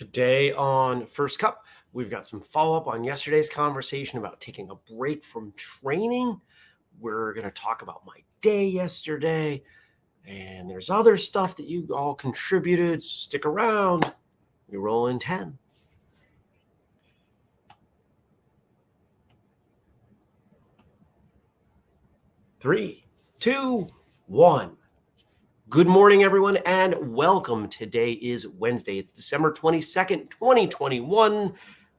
Today on First Cup, we've got some follow-up on yesterday's conversation about taking a break from training. We're going to talk about my day yesterday, and there's other stuff that you all contributed, so stick around. We roll in 10. Three, two, one. Good morning, everyone, and welcome. Today is Wednesday. It's December 22nd, 2021.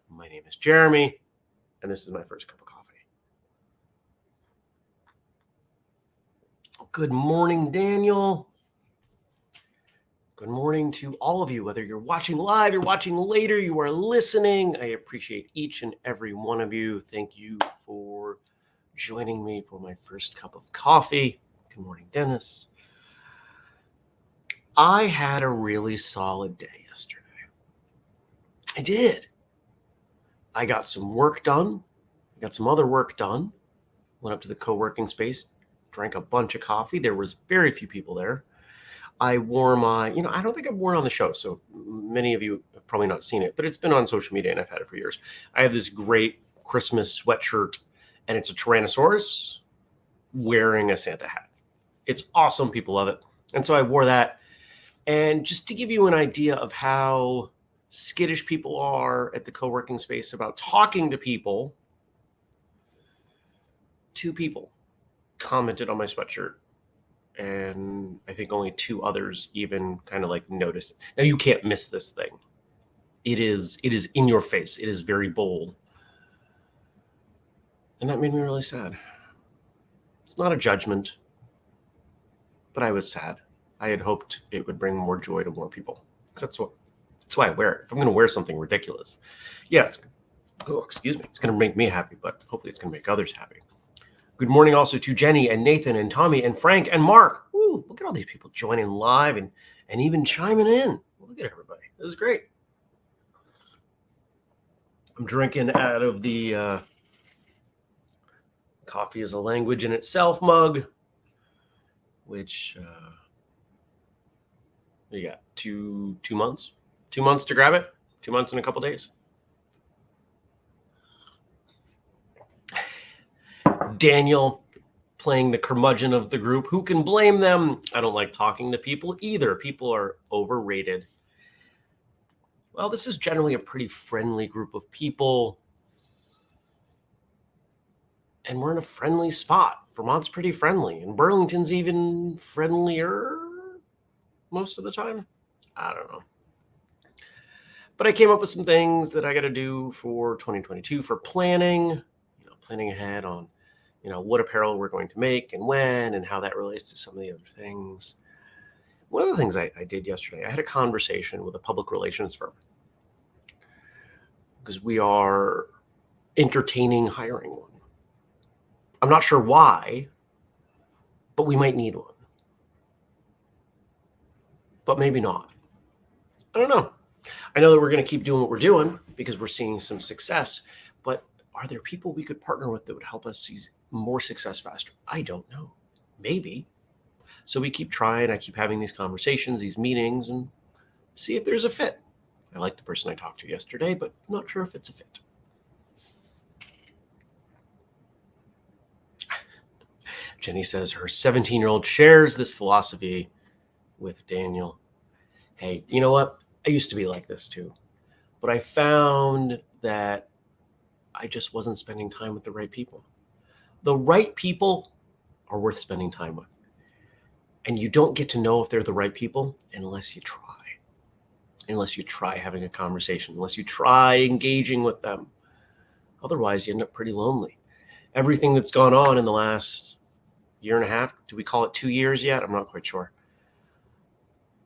My name is Jeremy, and this is my first cup of coffee. Good morning, Daniel. Good morning to all of you, whether you're watching live, you're watching later, you are listening. I appreciate each and every one of you. Thank you for joining me for my first cup of coffee. Good morning, Dennis. I had a really solid day yesterday. I did. I got some work done. I got some other work done. Went up to the co-working space, drank a bunch of coffee. There was very few people there. I wore my, I don't think I've worn it on the show, so many of you have probably not seen it, but it's been on social media and I've had it for years. I have this great Christmas sweatshirt, and it's a Tyrannosaurus wearing a Santa hat. It's awesome. People love it. And so I wore that. And just to give you an idea of how skittish people are at the co-working space about talking to people, 2 people commented on my sweatshirt, and I think only 2 others even kind of like noticed it. Now, you can't miss this thing. It is in your face. It is very bold. And that made me really sad. It's not a judgment, but I was sad. I had hoped it would bring more joy to more people. That's why I wear it. If I'm going to wear something ridiculous, it's going to make me happy, but hopefully it's going to make others happy. Good morning also to Jenny and Nathan and Tommy and Frank and Mark. Ooh, look at all these people joining live and even chiming in. Look at everybody. This is great. I'm drinking out of the coffee is a language in itself mug, which you got 2 months. 2 months to grab it. 2 months and a couple days. Daniel playing the curmudgeon of the group. Who can blame them? I don't like talking to people either. People are overrated. Well, this is generally a pretty friendly group of people. And we're in a friendly spot. Vermont's pretty friendly. And Burlington's even friendlier most of the time. I don't know. But I came up with some things that I got to do for 2022 for planning, planning ahead on, what apparel we're going to make and when and how that relates to some of the other things. One of the things I did yesterday, I had a conversation with a public relations firm because we are entertaining hiring one. I'm not sure why, but we might need one. But maybe not. I don't know. I know that we're going to keep doing what we're doing because we're seeing some success, but are there people we could partner with that would help us see more success faster? I don't know. Maybe. So we keep trying. I keep having these conversations, these meetings, and see if there's a fit. I like the person I talked to yesterday, but I'm not sure if it's a fit. Jenny says her 17-year-old shares this philosophy with Daniel. Hey, you know what? I used to be like this too, but I found that I just wasn't spending time with the right people. The right people are worth spending time with. And you don't get to know if they're the right people unless you try having a conversation, unless you try engaging with them. Otherwise, you end up pretty lonely. Everything that's gone on in the last year and a half, do we call it 2 years yet? I'm not quite sure.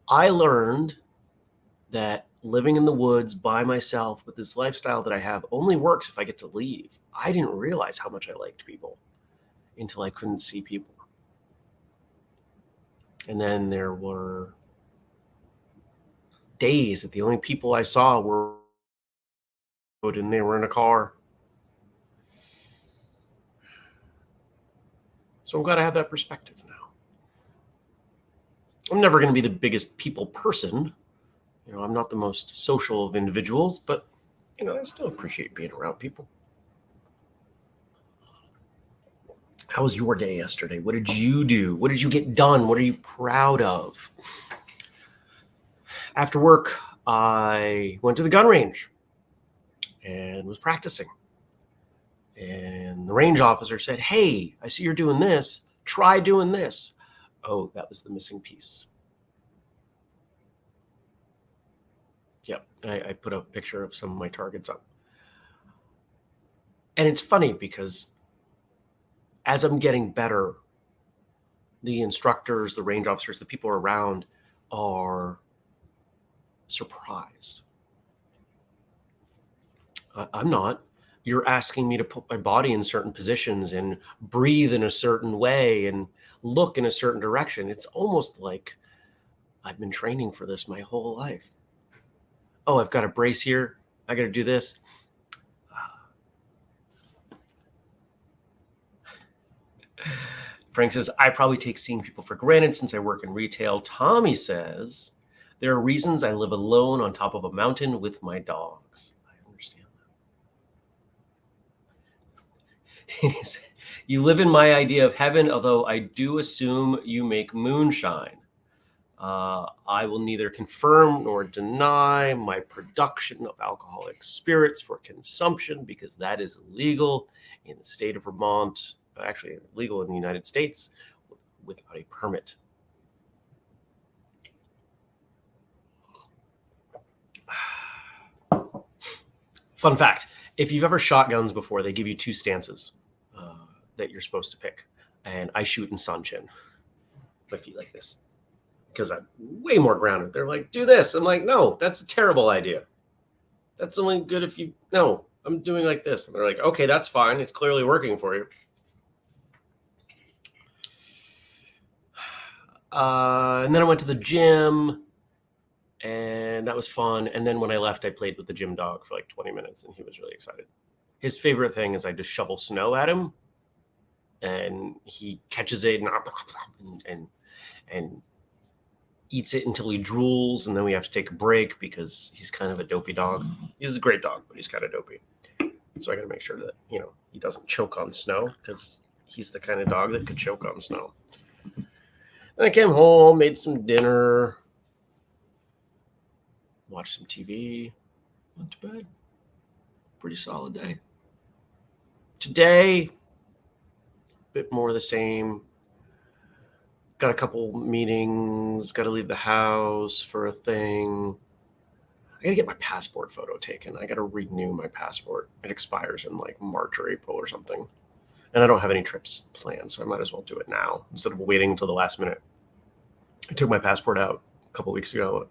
I learned that living in the woods by myself with this lifestyle that I have only works if I get to leave. I didn't realize how much I liked people until I couldn't see people. And then there were days that the only people I saw were and they were in a car. So I'm glad I have that perspective now. I'm never going to be the biggest people person. I'm not the most social of individuals, but, I still appreciate being around people. How was your day yesterday? What did you do? What did you get done? What are you proud of? After work, I went to the gun range and was practicing. And the range officer said, "Hey, I see you're doing this. Try doing this." Oh, that was the missing piece. Yep, I put a picture of some of my targets up. And it's funny because as I'm getting better, the instructors, the range officers, the people around are surprised. I'm not. You're asking me to put my body in certain positions and breathe in a certain way and look in a certain direction. It's almost like I've been training for this my whole life. Oh, I've got a brace here. I got to do this. Frank says, I probably take seeing people for granted since I work in retail. Tommy says, there are reasons I live alone on top of a mountain with my dogs. I understand that. You live in my idea of heaven, although I do assume you make moonshine. I will neither confirm nor deny my production of alcoholic spirits for consumption because that is illegal in the state of Vermont, actually illegal in the United States without a permit. Fun fact, if you've ever shot guns before, they give you two stances that you're supposed to pick. And I shoot in Sanchin, my feet like this, because I'm way more grounded. They're like, do this. I'm like, no, that's a terrible idea. That's only good if you, no, I'm doing like this. And they're like, okay, that's fine. It's clearly working for you. And then I went to the gym and that was fun. And then when I left, I played with the gym dog for like 20 minutes and he was really excited. His favorite thing is I just shovel snow at him and he catches it and eats it until he drools. And then we have to take a break because he's kind of a dopey dog. He's a great dog, but he's kind of dopey. So I got to make sure that, he doesn't choke on snow because he's the kind of dog that could choke on snow. Then I came home, made some dinner, watched some TV, went to bed. Pretty solid day. Today, a bit more of the same. Got a couple meetings, got to leave the house for a thing. I got to get my passport photo taken. I got to renew my passport. It expires in like March or April or something. And I don't have any trips planned, so I might as well do it now instead of waiting until the last minute. I took my passport out a couple weeks ago.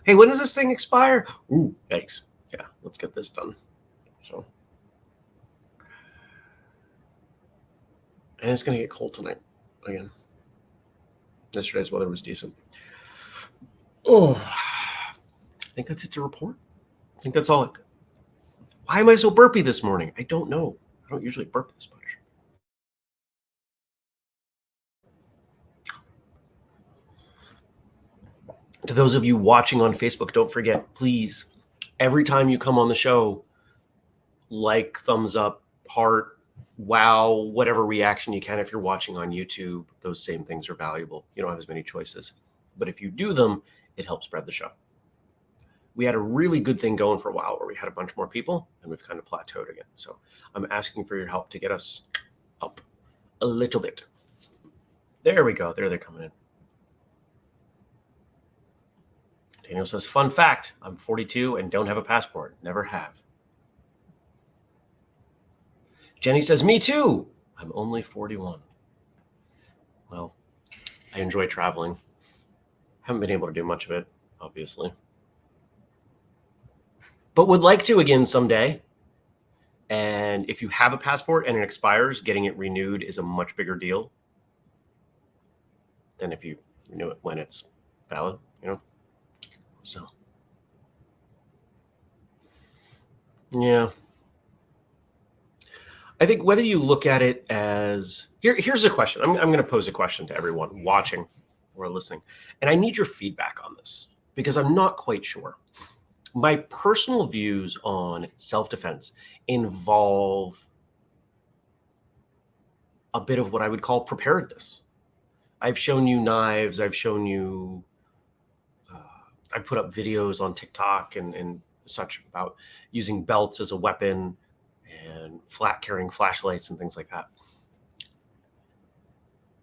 Hey, when does this thing expire? Ooh, yikes. Yeah, let's get this done. So, and it's going to get cold tonight again. Yesterday's weather was decent. Oh, I think that's it to report. I think that's all. Why am I so burpy this morning? I don't know. I don't usually burp this much. To those of you watching on Facebook, don't forget, please, every time you come on the show, like, thumbs up, heart, wow, whatever reaction you can. If you're watching on YouTube, those same things are valuable. You don't have as many choices. But if you do them, it helps spread the show. We had a really good thing going for a while where we had a bunch more people and we've kind of plateaued again. So I'm asking for your help to get us up a little bit. There we go. There they're coming in. Daniel says, fun fact, I'm 42 and don't have a passport. Never have. Jenny says, me too. I'm only 41. Well, I enjoy traveling. Haven't been able to do much of it, obviously. But would like to again someday. And if you have a passport and it expires, getting it renewed is a much bigger deal than if you renew it when it's valid, So, yeah. I think whether you look at it as, here's a question. I'm going to pose a question to everyone watching or listening. And I need your feedback on this. because I'm not quite sure. My personal views on self-defense involve a bit of what I would call preparedness. I've shown you knives. I've shown you, I put up videos on TikTok and such about using belts as a weapon and carrying flashlights and things like that.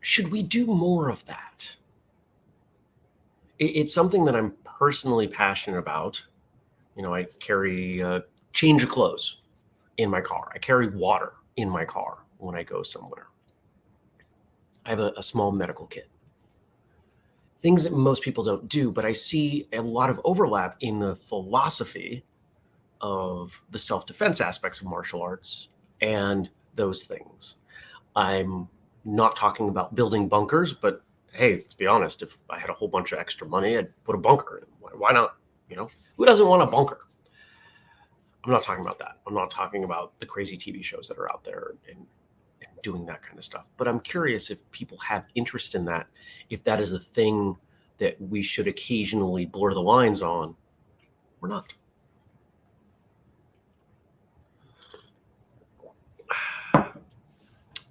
Should we do more of that? It's something that I'm personally passionate about. I carry a change of clothes in my car. I carry water in my car when I go somewhere. I have a small medical kit. Things that most people don't do, but I see a lot of overlap in the philosophy of the self-defense aspects of martial arts and those things. I'm not talking about building bunkers, but hey, let's be honest, if I had a whole bunch of extra money, I'd put a bunker in. Why not? Who doesn't want a bunker? I'm not talking about that. I'm not talking about the crazy TV shows that are out there and doing that kind of stuff. But I'm curious if people have interest in that, if that is a thing that we should occasionally blur the lines on or not.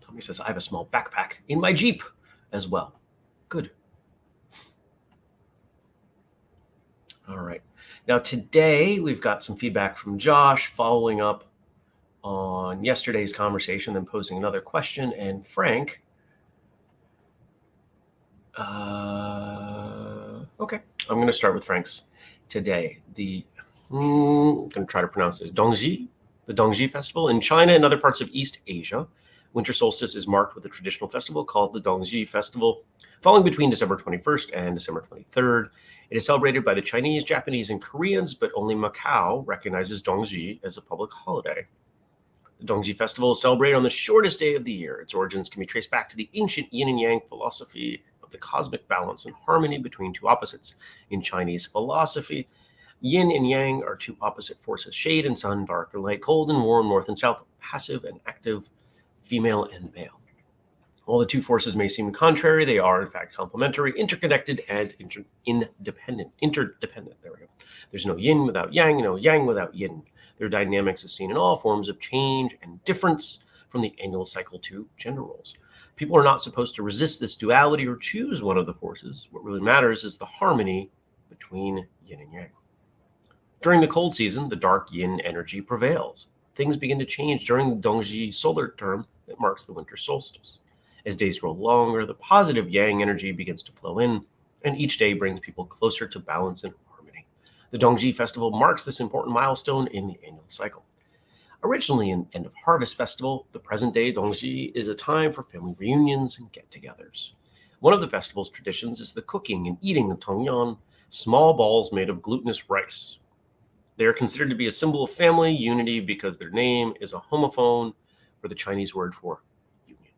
Tommy says, I have a small backpack in my Jeep as well. Good. All right. Now, today we've got some feedback from Josh following up on yesterday's conversation, then posing another question. And Frank, okay, I'm going to start with Frank's today. I'm going to try to pronounce this, the Dongzhi Festival. In China and other parts of East Asia, winter solstice is marked with a traditional festival called the Dongzhi Festival, falling between December 21st and December 23rd. It is celebrated by the Chinese, Japanese, and Koreans, but only Macau recognizes Dongzhi as a public holiday. The Dongzhi Festival is celebrated on the shortest day of the year. Its origins can be traced back to the ancient yin and yang philosophy of the cosmic balance and harmony between two opposites. In Chinese philosophy, yin and yang are two opposite forces, shade and sun, dark and light, cold and warm, north and south, passive and active, female and male. While the two forces may seem contrary, they are in fact complementary, interconnected, and interdependent. There we go. There's no yin without yang, no yang without yin. Their dynamics is seen in all forms of change and difference, from the annual cycle to gender roles. People are not supposed to resist this duality or choose one of the forces. What really matters is the harmony between yin and yang. During the cold season, the dark yin energy prevails. Things begin to change during the Dongzhi solar term that marks the winter solstice. As days grow longer, the positive yang energy begins to flow in, and each day brings people closer to balance and harmony. The Dongzhi Festival marks this important milestone in the annual cycle. Originally an end of harvest festival, the present-day Dongzhi is a time for family reunions and get-togethers. One of the festival's traditions is the cooking and eating of tongyan, small balls made of glutinous rice. They are considered to be a symbol of family unity because their name is a homophone for the Chinese word for union.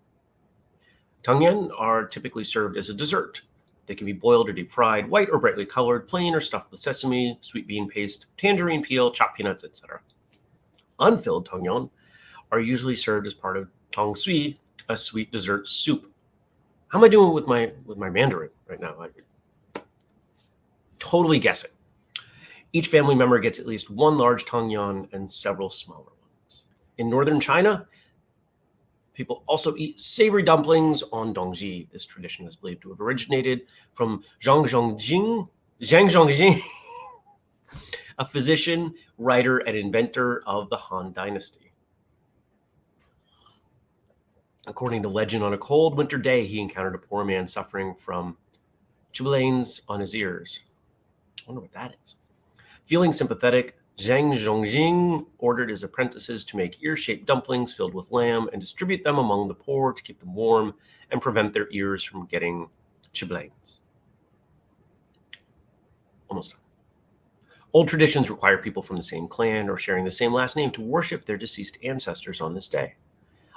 Tongyan are typically served as a dessert. They can be boiled or deep fried, white or brightly colored, plain or stuffed with sesame, sweet bean paste, tangerine peel, chopped peanuts, etc. Unfilled tongyan are usually served as part of tongsui, a sweet dessert soup. How am I doing with my Mandarin right now? I totally guess it. Each family member gets at least one large tongyan and several smaller ones. In northern China, people also eat savory dumplings on Dongzhi. This tradition is believed to have originated from Zhang Zhongjing, a physician, writer, and inventor of the Han Dynasty. According to legend, on a cold winter day, he encountered a poor man suffering from chilblains on his ears. I wonder what that is. Feeling sympathetic, Zhang Zhongjing ordered his apprentices to make ear-shaped dumplings filled with lamb and distribute them among the poor to keep them warm and prevent their ears from getting chilblains. Almost done. Old traditions require people from the same clan or sharing the same last name to worship their deceased ancestors on this day.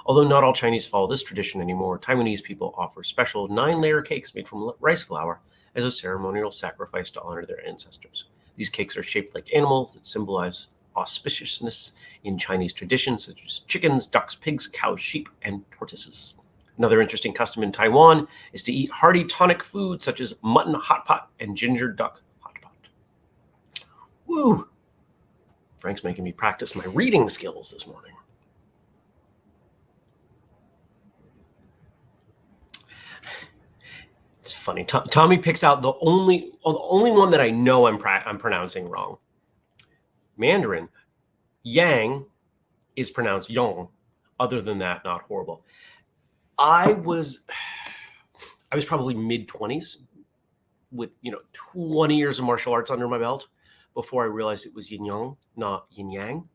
Although not all Chinese follow this tradition anymore, Taiwanese people offer special 9-layer cakes made from rice flour as a ceremonial sacrifice to honor their ancestors. These cakes are shaped like animals that symbolize auspiciousness in Chinese traditions, such as chickens, ducks, pigs, cows, sheep, and tortoises. Another interesting custom in Taiwan is to eat hearty tonic foods such as mutton hot pot and ginger duck hot pot. Woo! Frank's making me practice my reading skills this morning. It's funny. Tommy picks out the only one that I know I'm pronouncing wrong. Mandarin. Yang is pronounced yang. Other than that, not horrible. I was probably mid-20s with 20 years of martial arts under my belt before I realized it was yin yang, not yin yang.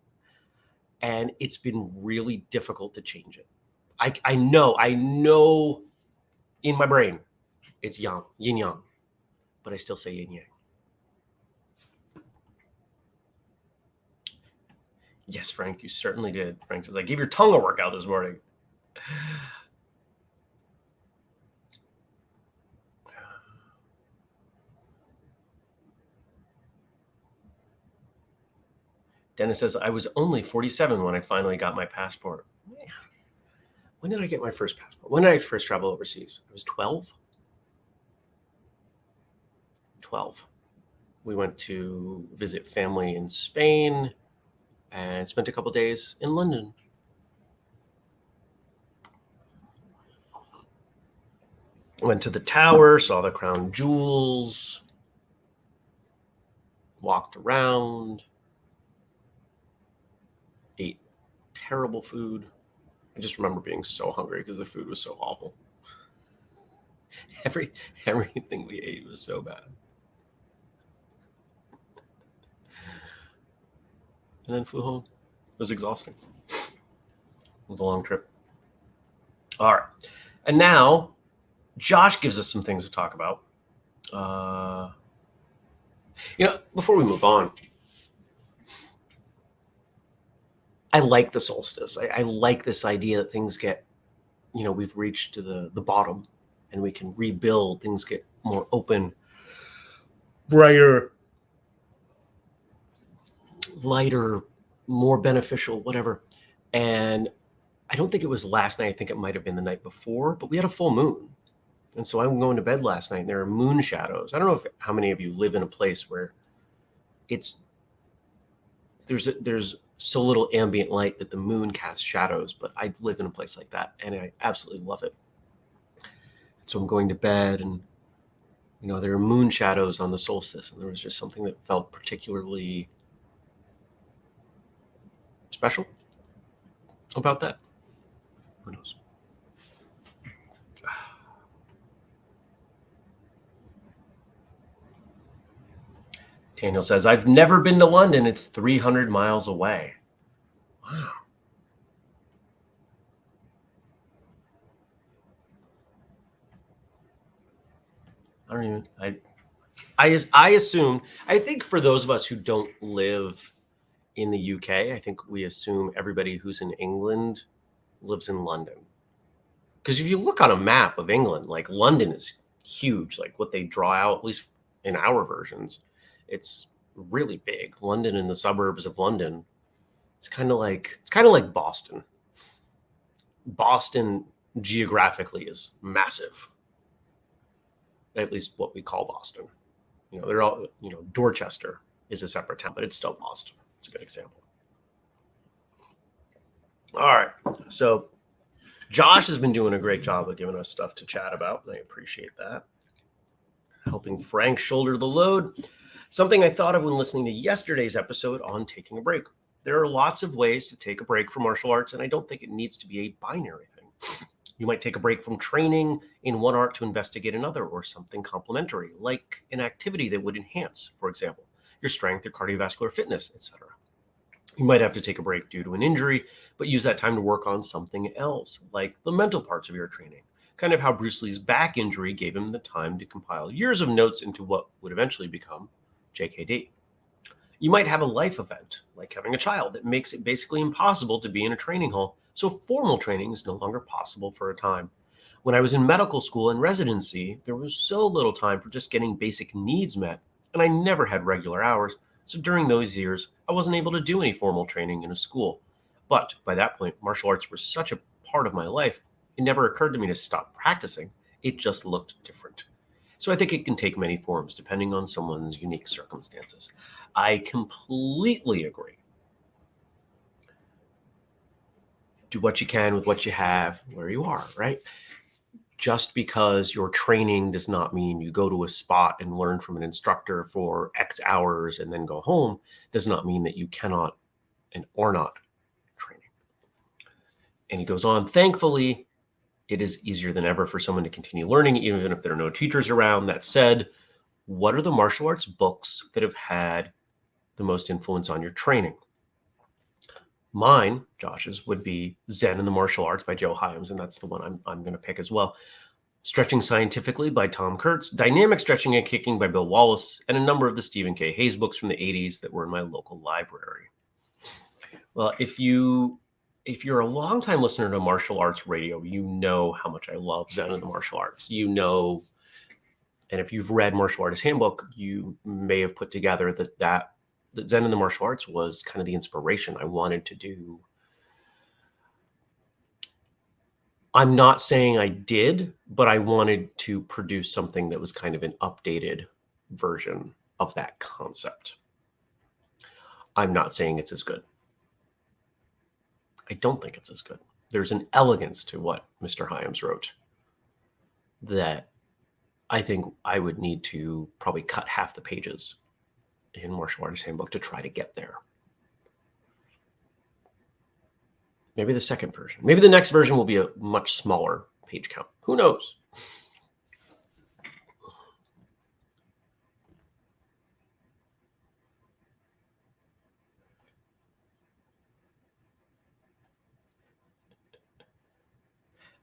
And it's been really difficult to change it. I know in my brain it's yin yang, but I still say yin yang. Yes, Frank, you certainly did. Frank says, I gave your tongue a workout this morning. Dennis says, I was only 47 when I finally got my passport. Man. When did I get my first passport? When did I first travel overseas? I was 12. 12. We went to visit family in Spain and spent a couple days in London. Went to the tower, saw the crown jewels, walked around, ate terrible food. I just remember being so hungry because the food was so awful. Everything we ate was so bad. And then flew home. It was exhausting. It was a long trip. All right. And now Josh gives us some things to talk about. Before we move on, I like the solstice. I like this idea that things get, we've reached to the bottom and we can rebuild. Things get more open, brighter, lighter, more beneficial, whatever. And I don't think it was last night. I think it might have been the night before, but we had a full moon. And so I'm going to bed last night and there are moon shadows. I don't know how many of you live in a place where there's so little ambient light that the moon casts shadows, but I live in a place like that and I absolutely love it. So I'm going to bed and, there are moon shadows on the solstice and there was just something that felt particularly special about that. Who knows? Daniel says, I've never been to London. It's 300 miles away. Wow. I assume, I think for those of us who don't live in the UK, I think we assume everybody who's in England lives in London. Because if you look on a map of England, like London is huge, like what they draw out, at least in our versions, it's really big. London and the suburbs of London, it's kind of like Boston. Boston geographically is massive. At least what we call Boston. They're all, Dorchester is a separate town, but it's still Boston. It's a good example. All right. So Josh has been doing a great job of giving us stuff to chat about. I appreciate that. Helping Frank shoulder the load. Something I thought of when listening to yesterday's episode on taking a break. There are lots of ways to take a break from martial arts, and I don't think it needs to be a binary thing. You might take a break from training in one art to investigate another, or something complementary, like an activity that would enhance, for example, your strength, your cardiovascular fitness, etc. You might have to take a break due to an injury, but use that time to work on something else, like the mental parts of your training. Kind of how Bruce Lee's back injury gave him the time to compile years of notes into what would eventually become JKD. You might have a life event, like having a child, that makes it basically impossible to be in a training hall, so formal training is no longer possible for a time. When I was in medical school and residency, there was so little time for just getting basic needs met, and I never had regular hours, so during those years, I wasn't able to do any formal training in a school. But by that point, martial arts were such a part of my life, it never occurred to me to stop practicing. It just looked different. So I think it can take many forms depending on someone's unique circumstances. I completely agree. Do what you can with what you have where you are, right? Just because you're training does not mean you go to a spot and learn from an instructor for X hours and then go home. Does not mean that you cannot and are not training. And he goes on, thankfully, it is easier than ever for someone to continue learning, even if there are no teachers around. That said, what are the martial arts books that have had the most influence on your training? Mine, Josh's, would be Zen and the Martial Arts by Joe Hyams, and that's the one I'm going to pick as well. Stretching Scientifically by Tom Kurtz, Dynamic Stretching and Kicking by Bill Wallace, and a number of the Stephen K. Hayes books from the 80s that were in my local library. Well, if you're a longtime listener to martial arts radio, you know how much I love Zen and the Martial Arts. You know, and if you've read Martial Artist Handbook, you may have put together that Zen and the Martial Arts was kind of the inspiration I wanted to do. I'm not saying I did, but I wanted to produce something that was kind of an updated version of that concept. I'm not saying it's as good. I don't think it's as good. There's an elegance to what Mr. Hyams wrote that I think I would need to probably cut half the pages in Martial Artist Handbook to try to get there. Maybe the second version. Maybe the next version will be a much smaller page count. Who knows?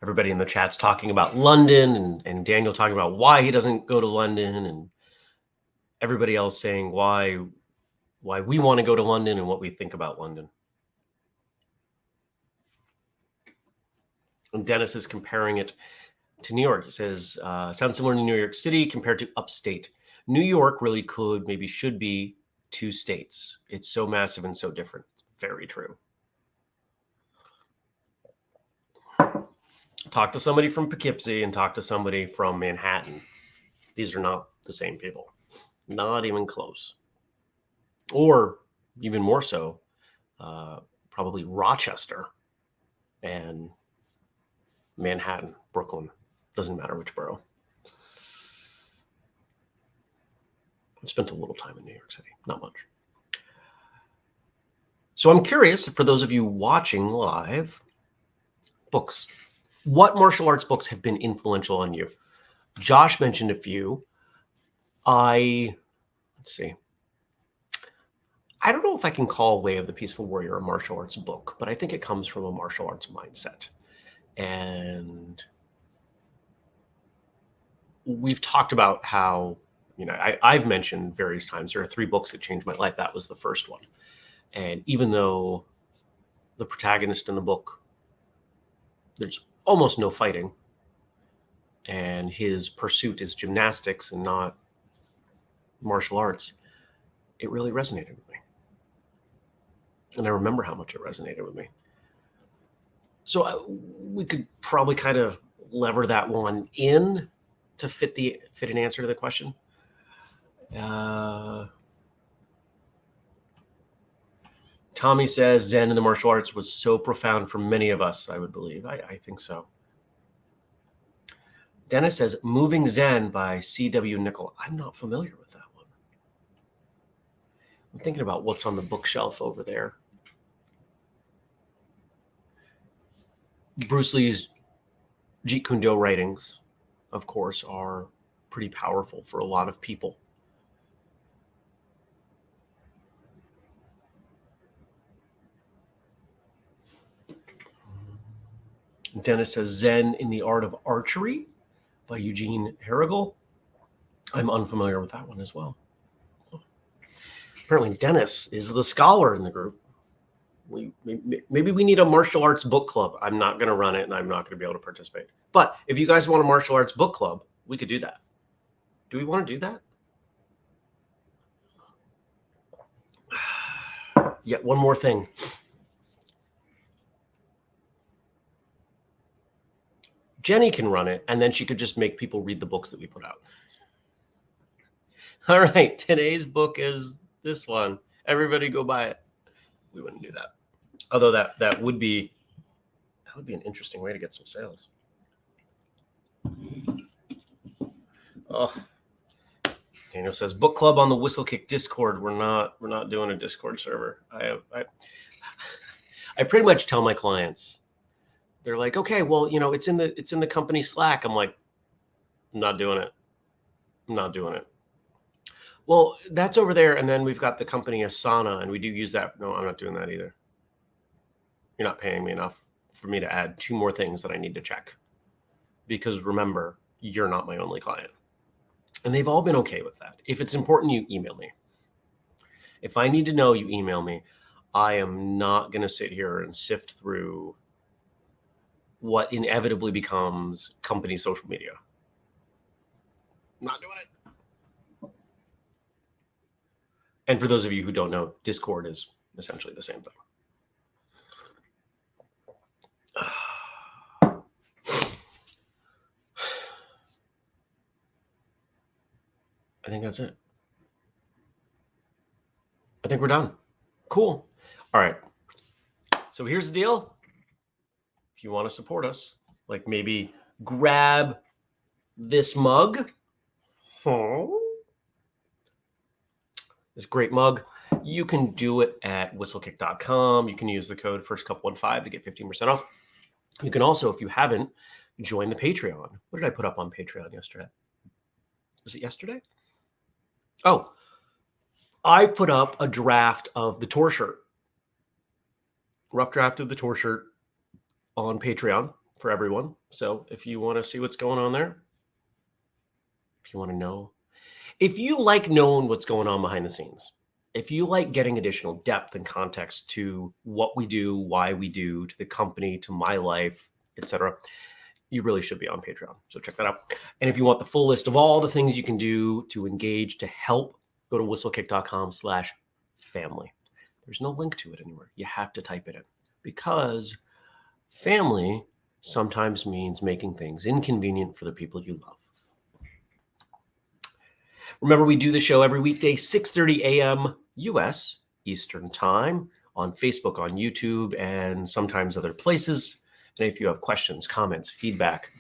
Everybody in the chat's talking about London and Daniel talking about why he doesn't go to London, and everybody else saying why we want to go to London and what we think about London. And Dennis is comparing it to New York. He says, sounds similar to New York City compared to upstate. New York really could, maybe should be 2 states. It's so massive and so different. Very true. Talk to somebody from Poughkeepsie and talk to somebody from Manhattan. These are not the same people. Not even close. Or even more so, probably Rochester and Manhattan, Brooklyn. Doesn't matter which borough. I've spent a little time in New York City, not much. So I'm curious, for those of you watching live, books. What martial arts books have been influential on you? Josh mentioned a few. Let's see. I don't know if I can call Way of the Peaceful Warrior a martial arts book, but I think it comes from a martial arts mindset. And we've talked about how, I've mentioned various times there are 3 books that changed my life. That was the first one. And even though the protagonist in the book, there's almost no fighting, and his pursuit is gymnastics and not martial arts, it really resonated with me. And I remember how much it resonated with me. So we could probably kind of lever that one in to fit an answer to the question. Tommy says Zen and the martial arts was so profound for many of us, I would believe. I think so. Dennis says Moving Zen by C.W. Nickel. I'm not familiar with that one. I'm thinking about what's on the bookshelf over there. Bruce Lee's Jeet Kune Do writings, of course, are pretty powerful for a lot of people. Dennis says Zen in the Art of Archery by Eugene Herrigel. I'm unfamiliar with that one as well. Apparently Dennis is the scholar in the group. Maybe we need a martial arts book club. I'm not going to run it, and I'm not going to be able to participate. But if you guys want a martial arts book club, we could do that. Do we want to do that? Yet one more thing. Jenny can run it, and then she could just make people read the books that we put out. All right, today's book is this one. Everybody go buy it. We wouldn't do that. Although that would be an interesting way to get some sales. Oh, Daniel says book club on the whistlekick Discord. We're not doing a Discord server. I pretty much tell my clients, they're like, okay, well, it's in the company Slack. I'm like, I'm not doing it. I'm not doing it. Well, that's over there. And then we've got the company Asana, and we do use that. No, I'm not doing that either. You're not paying me enough for me to add 2 more things that I need to check. Because remember, you're not my only client. And they've all been okay with that. If it's important, you email me. If I need to know, you email me. I am not going to sit here and sift through what inevitably becomes company social media. Not doing it. And for those of you who don't know, Discord is essentially the same thing. I think that's it. I think we're done. Cool. All right. So here's the deal. If you want to support us, like maybe grab this mug. This great mug. You can do it at whistlekick.com. You can use the code FirstCup15 to get 15% off. You can also, if you haven't, join the Patreon. What did I put up on Patreon yesterday? Was it yesterday? Oh, I put up a draft of the tour shirt. Rough draft of the tour shirt on Patreon for everyone. So if you want to see what's going on there, if you want to know, if you like knowing what's going on behind the scenes, if you like getting additional depth and context to what we do, why we do, to the company, to my life, etc., you really should be on Patreon. So check that out. And if you want the full list of all the things you can do to engage, to help, go to whistlekick.com/family. There's no link to it anywhere. You have to type it in because family sometimes means making things inconvenient for the people you love. Remember, we do the show every weekday, 6:30 a.m. U.S. Eastern Time on Facebook, on YouTube, and sometimes other places. And if you have questions, comments, feedback,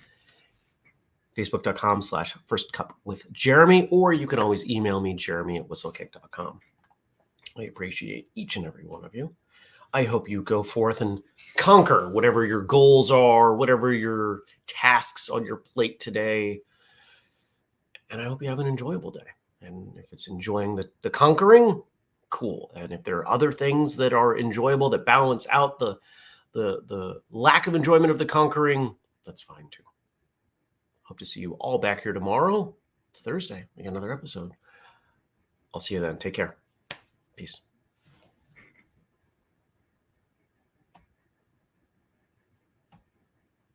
facebook.com/firstcupwithjeremy, or you can always email me, jeremy@whistlekick.com. I appreciate each and every one of you. I hope you go forth and conquer whatever your goals are, whatever your tasks on your plate today. And I hope you have an enjoyable day. And if it's enjoying the conquering, cool. And if there are other things that are enjoyable that balance out the lack of enjoyment of the conquering, that's fine too. Hope to see you all back here tomorrow. It's Thursday. We got another episode. I'll see you then. Take care. Peace.